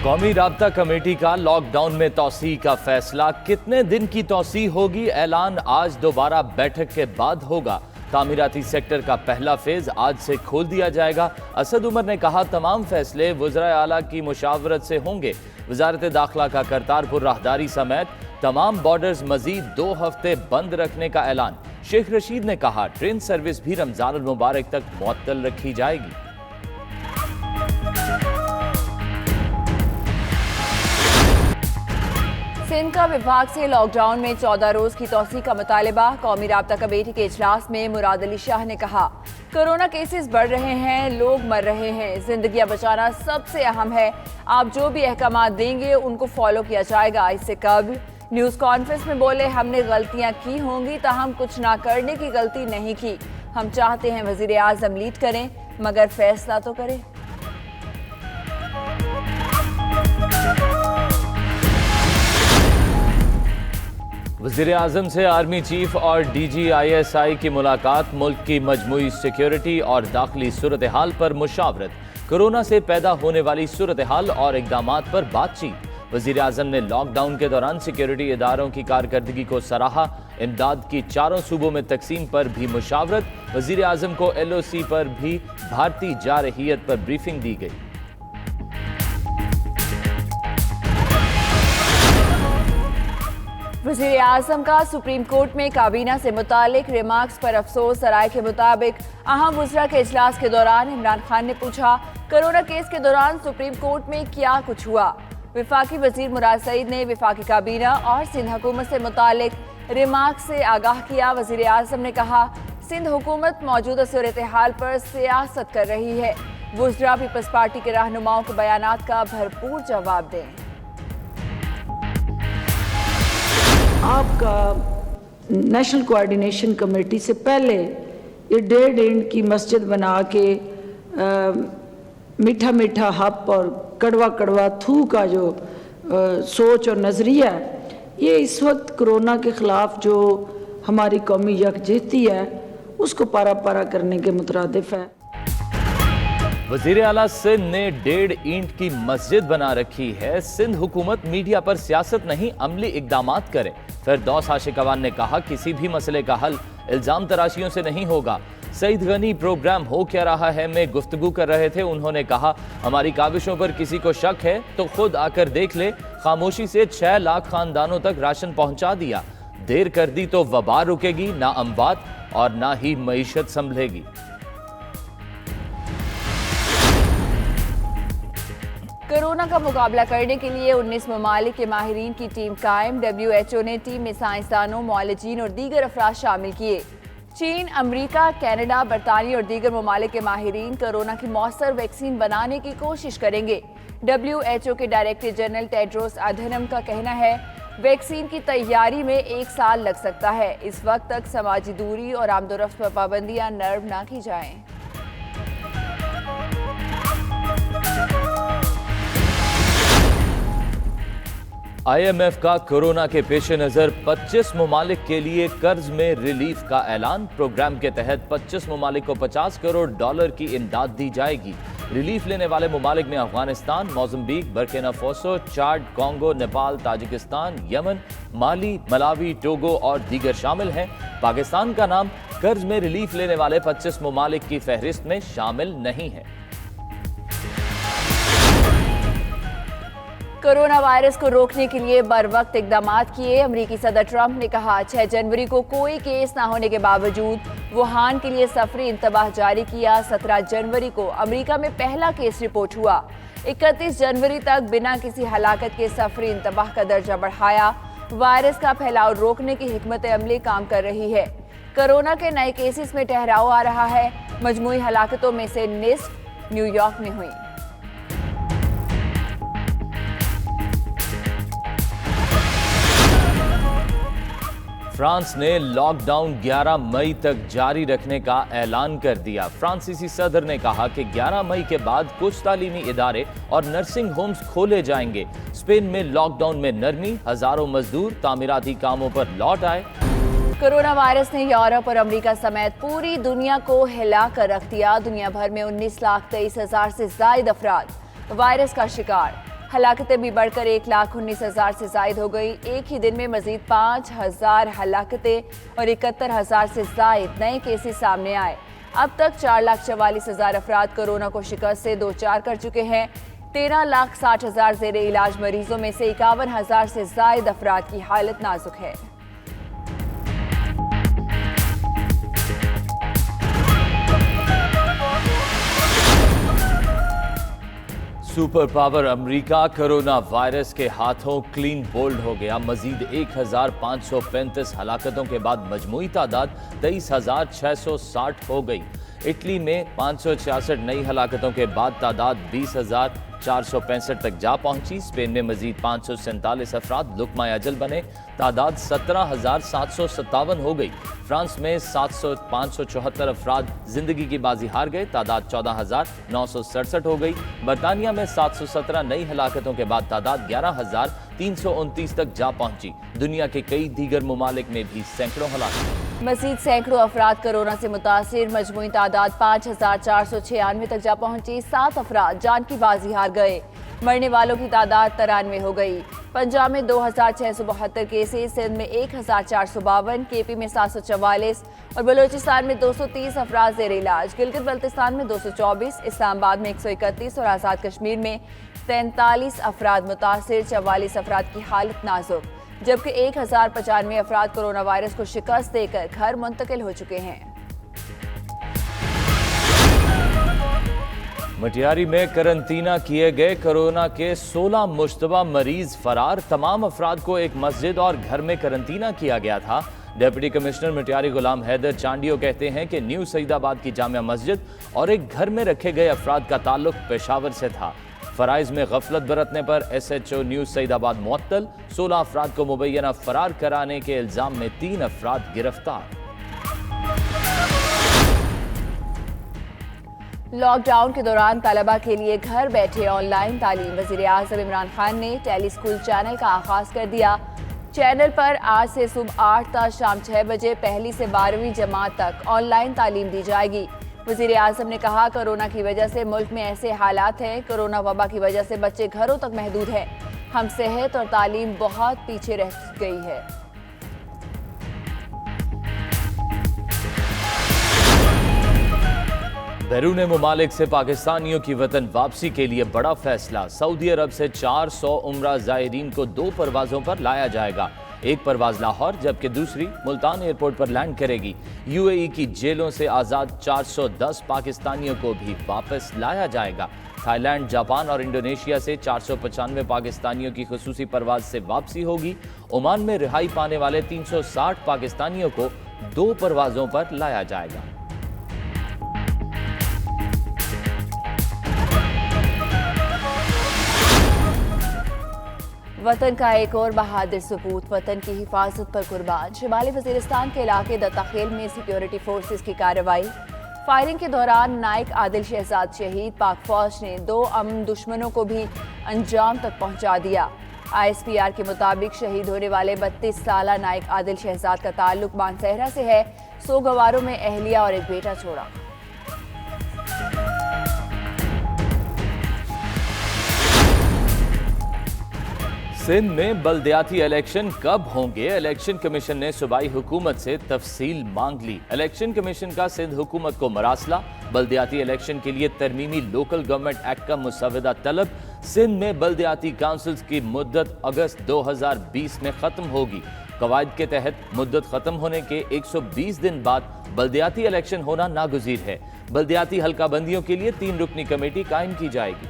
कौमी राब्ता कमेटी का लॉकडाउन में तौसी का फैसला, कितने दिन की तौसी होगी, ऐलान आज दोबारा बैठक के बाद होगा। तामीराती सेक्टर का पहला फेज आज से खोल दिया जाएगा। असद उमर ने कहा, तमाम फैसले वज़राए आला की मुशावरत से होंगे। वजारत दाखिला का करतारपुर राहदारी समेत तमाम बॉर्डर्स मजीद 2 हफ्ते बंद रखने का ऐलान। शेख रशीद ने कहा, ट्रेन सर्विस भी रमजान अल मुबारक तक मुअत्तल रखी जाएगी। सिंध का विभाग से लॉकडाउन में 14 रोज की तौसी का मुतालिबा। कौमी राब्ता कमेटी के इजलास में मुराद अली शाह ने कहा, कोरोना केसेस बढ़ रहे हैं, लोग मर रहे हैं, जिंदगियां बचाना सबसे अहम है। आप जो भी अहकाम देंगे उनको फॉलो किया जाएगा। इससे कबल न्यूज कॉन्फ्रेंस में बोले, हमने गलतियां की होंगी ताहम कुछ ना करने की गलती नहीं की। हम चाहते हैं वजीर आजम लीड करें, मगर फैसला तो करें। वज़ीर आज़म से आर्मी चीफ और DGISI की मुलाकात। मुल्क की मजमूई सिक्योरिटी और दाखिली सूरत हाल पर मुशावरत। कोरोना से पैदा होने वाली सूरत हाल और इक़दामात पर बातचीत। वज़ीर आज़म ने लॉकडाउन के दौरान सिक्योरिटी इदारों की कारकर्दगी को सराहा। इमदाद की 4 सूबों में तकसीम पर भी मुशावरत। वज़ीर आज़म को LOC पर भी भारतीय जारहियत पर ब्रीफिंग दी गई। वज़ीर आज़म का सुप्रीम कोर्ट में काबीना से मुतालिक रिमार्क्स पर अफसोस। सराय के मुताबिक अहम वज़रा के इजलास के दौरान इमरान खान ने पूछा, कोरोना केस के दौरान सुप्रीम कोर्ट में क्या कुछ हुआ। वफाकी वजीर मुराद सईद ने वफाकी काबीना और सिंध हुकूमत से मुतालिक रिमार्क्स से आगाह किया। वज़ीर आज़म ने कहा, सिंध हुकूमत मौजूदा सूरत हाल पर सियासत कर रही है। वज़रा पीपल्स पार्टी के रहनुमाओं के बयानात का भरपूर जवाब दें। आपका नेशनल कोऑर्डिनेशन कमेटी से पहले ये 1.5 इंच की मस्जिद बना के मीठा मीठा हप और कड़वा कड़वा थू का जो सोच और नज़रिया है, ये इस वक्त कोरोना के ख़िलाफ़ जो हमारी कौमी यकजहती है उसको पारा पारा करने के मुतरादिफ है। वज़ीर आला सिंध ने 1.5 इंच की मस्जिद बना रखी है। सिंध हुकूमत मीडिया पर सियासत नहीं, अमली इक़दामात करे। फिरदौस आशिकवान ने कहा, किसी भी मसले का हल इल्ज़ाम तराशियों से नहीं होगा। सईद गनी प्रोग्राम हो क्या रहा है में गुफ्तगू कर रहे थे। उन्होंने कहा, हमारी काविशों पर किसी को शक है तो खुद आकर देख ले। खामोशी से 6 लाख खानदानों तक राशन पहुंचा दिया। देर कर दी तो वबा रुकेगी ना, अमवात और ना ही मईशत संभलेगी। कोरोना का मुकाबला करने के लिए 19 ममालिक के माहिरीन की टीम कायम। WHO ने टीम में साइंसदानों, मुआलिजीन और दीगर अफराद शामिल किए। चीन, अमरीका, कनाडा, बरतानिया और दीगर ममालिक के माहिरीन कोरोना की मौसर वैक्सीन बनाने की कोशिश करेंगे। WHO के डायरेक्टर जनरल टेड्रोस अधनम का कहना है, वैक्सीन की तैयारी में 1 साल लग सकता है। इस वक्त तक समाजी दूरी और आमदोरफ्त पर पाबंदियां नर्म ना की जाएं। IMF का कोरोना के पेश नज़र 25 ममालिक के लिए कर्ज में रिलीफ का ऐलान। प्रोग्राम के तहत 25 ममालिक को $50 करोड़ की इमदाद दी जाएगी। रिलीफ लेने वाले ममालिक में अफगानिस्तान, मोज़म्बिक, बर्किना फासो, चाड, कॉन्गो, नेपाल, ताजिकिस्तान, यमन, माली, मलावी, टोगो और दीगर शामिल हैं। पाकिस्तान का नाम कर्ज में रिलीफ लेने वाले 25 ममालिक की फहरिस्त में शामिल नहीं है। कोरोना वायरस को रोकने के लिए बर वक्त इकदामात किए। अमरीकी सदर ट्रंप ने कहा, 6 जनवरी को कोई केस न होने के बावजूद वुहान के लिए सफरी इंतबाह जारी किया। 17 जनवरी को अमरीका में पहला केस रिपोर्ट हुआ। 31 जनवरी तक बिना किसी हलाकत के सफरी इंतबाह का दर्जा बढ़ाया। वायरस का फैलाव रोकने की हिकमत अमली काम कर रही है। कोरोना के नए केसेस में ठहराव आ रहा है। मजमूई हलाकतों में से निस्फ न्यूयॉर्क में हुई। फ्रांस ने लॉकडाउन 11 मई तक जारी रखने का ऐलान कर दिया। फ्रांसीसी सदर ने कहा कि 11 मई के बाद कुछ तालीमी इदारे और नर्सिंग होम्स खोले जाएंगे। स्पेन में लॉकडाउन में नरमी, हजारों मजदूर तामीराती कामों पर लौट आए। कोरोना वायरस ने यूरोप और अमेरिका समेत पूरी दुनिया को हिला कर रख दिया। दुनिया भर में 19,23,000 से ज्यादा अफराद वायरस का शिकार। हलाकतें भी बढ़कर 1,19,000 से जायद हो गई। एक ही दिन में मजीद 5,000 हलाकतें और 71,000 से जायद नए केसेस सामने आए। अब तक 4,44,000 अफराद कोरोना को शिकस्त से दो चार कर चुके हैं। 13,60,000 ज़ेरे इलाज मरीजों में से 51,000 से जायद अफराद की हालत नाजुक है। Super power America corona virus के हाथों क्लीन बोल्ड हो गया। मजीद 1,535 हलाकतों के बाद मजमूई तादाद 23,660 हो गई। इटली में 566 नई हलाकतों के बाद तादाद 20,465 तक जा पहुंची। स्पेन में मजीद 547 अफराद लुकमा अजल बने, तादाद 17,757 हो गई। फ्रांस में 574 अफराद जिंदगी की बाजी हार गए, तादाद 14,967 हो गई। बरतानिया में 717 नई हलाकतों के बाद तादाद 11,329 तक जा पहुंची। दुनिया के कई दीगर ममालिक में भी सैकड़ों हलाकत। मजीद सैकड़ों अफराद कोरोना से मुतासिर, मजमूई तादाद 5,496 तक जा पहुंची। 7 अफराद जान की बाजी हार गए। मरने वालों की तादाद 93 हो गई। पंजाब में 2,672 केसेस, सिंध में 1,452, केपी में 744 और बलूचिस्तान में 230 अफराद ज़ेर इलाज। गिलगित बल्तिस्तान में 224, इस्लामाबाद में 131 और आज़ाद कश्मीर में 43 अफराद मुतासिर, 44 अफराद की हालत नाजुक, जबकि 1,095 अफराद कोरोना वायरस को शिकस्त देकर घर मुंतकिल हो चुके हैं। मटियारी में करंतना किए गए कोरोना के 16 मुश्तबा मरीज फरार। तमाम अफराद को एक मस्जिद और घर में करंतना किया गया था। डिप्टी कमिश्नर मटियारी गुलाम हैदर चांडियो कहते हैं कि न्यू सईदाबाद की जामिया मस्जिद और एक घर में रखे गए अफराद का ताल्लुक पेशावर से था। फराइज में गफलत बरतने पर SHO न्यू सईदाबाद मुअत्तल। 16 अफराद को मुबैना फरार कराने के इल्जाम में 3 अफराद गिरफ्तार। लॉकडाउन के दौरान तलबा के लिए घर बैठे ऑनलाइन तालीम। वज़ीर आज़म इमरान खान ने टेली स्कूल चैनल का आगाज कर दिया। चैनल पर आज से सुबह 8 था शाम 6 बजे पहली से 12वीं जमात तक ऑनलाइन तालीम दी जाएगी। वज़ीर आज़म ने कहा, कोरोना की वजह से मुल्क में ऐसे हालात हैं, कोरोना वबा की वजह से बच्चे घरों तक महदूद हैं। हम सेहत और तालीम बहुत पीछे रह गई है। बैरून मुमालिक से पाकिस्तानियों की वतन वापसी के लिए बड़ा फैसला। सऊदी अरब से 400 उम्रा ज़ायरीन को 2 परवाज़ों पर लाया जाएगा। एक परवाज़ लाहौर जबकि दूसरी मुल्तान एयरपोर्ट पर लैंड करेगी। UAE की जेलों से आज़ाद 410 पाकिस्तानियों को भी वापस लाया जाएगा। थाईलैंड, जापान और इंडोनेशिया से 495 पाकिस्तानियों की खुसूसी परवाज़ से वापसी होगी। ओमान में रिहाई पाने वाले 360 पाकिस्तानियों को 2 परवाज़ों पर लाया जाएगा। वतन का एक और बहादुर सपूत, वतन की हिफाजत पर कुर्बान। शिमाली वजीरिस्तान के इलाके दत्ताखेल में सिक्योरिटी फोर्सेस की कार्रवाई। फायरिंग के दौरान नाइक आदिल शहजाद शहीद। पाक फौज ने 2 अमन दुश्मनों को भी अंजाम तक पहुंचा दिया। ISPR के मुताबिक शहीद होने वाले 32 साला नाइक आदिल शहजाद का ताल्लुक मानसहरा से है। सोगवारों में अहलिया और एक बेटा छोड़ा। सिंध में बल्दियाती इलेक्शन कब होंगे? इलेक्शन कमीशन ने सूबाई हुकूमत से तफसील मांग ली। इलेक्शन कमीशन का सिंध हुकूमत को मरासला। बल्दियाती इलेक्शन के लिए तरमीमी लोकल गवर्नमेंट एक्ट का मुसवदा तलब। सिंध में बल्दियाती काउंसिल्स की मुद्दत अगस्त 2020 में खत्म होगी। कवायद के तहत मुद्दत खत्म होने के 120 दिन बाद बल्दियाती इलेक्शन होना नागुज़ीर है। बल्दियाती हल्का बंदियों के लिए 3 रुकनी कमेटी कायम की जाएगी।